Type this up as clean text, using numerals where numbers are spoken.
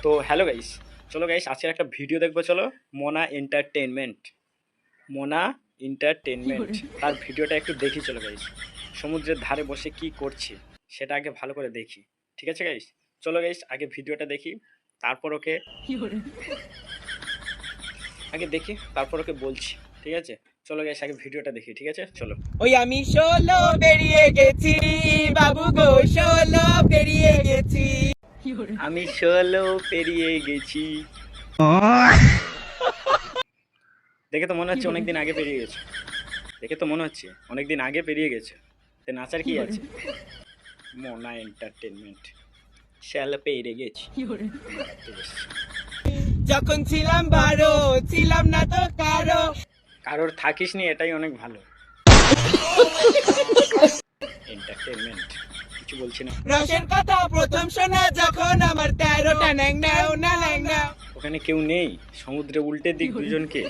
তো hello guys, চলো guys আজকের একটা ভিডিও দেখবো। চলো মোনা এন্টারটেনমেন্ট তার ভিডিওটা একটু দেখি। চলো গাইস, সমুদ্রের ধারে বসে কি করছে সেটা আগে ভালো করে দেখি। ঠিক আছে গাইস, চলো গাইস আগে ভিডিওটা দেখি, তারপর ওকে বলছি। ঠিক আছে, চলো গাইস আগে ভিডিওটা দেখি। ঠিক আছে চলো। ওই আমি 16 বেরিয়ে গেছি বাবু গো, 16 বেরিয়ে গেছি। আমি 16 পেরিয়ে গেছি। দেখে তো মনে হচ্ছে অনেকদিন আগে পেরিয়ে গেছে। তে নাচার কি আছে? মোনা এন্টারটেনমেন্ট শ্যালো পেরে গেছি। যখন ছিলাম 12 ছিলাম না তো কারোর থাকিস নি, এটাই অনেক ভালো। এন্টারটেনমেন্ট কিছু বলছি না। রসের কথা প্রথম শোনা যখন আমার 13টা ন্যাং নাও না ন্যাং নাও। ওখানে কেউ নেই, সমুদ্রে উল্টে দিক দুজনকে।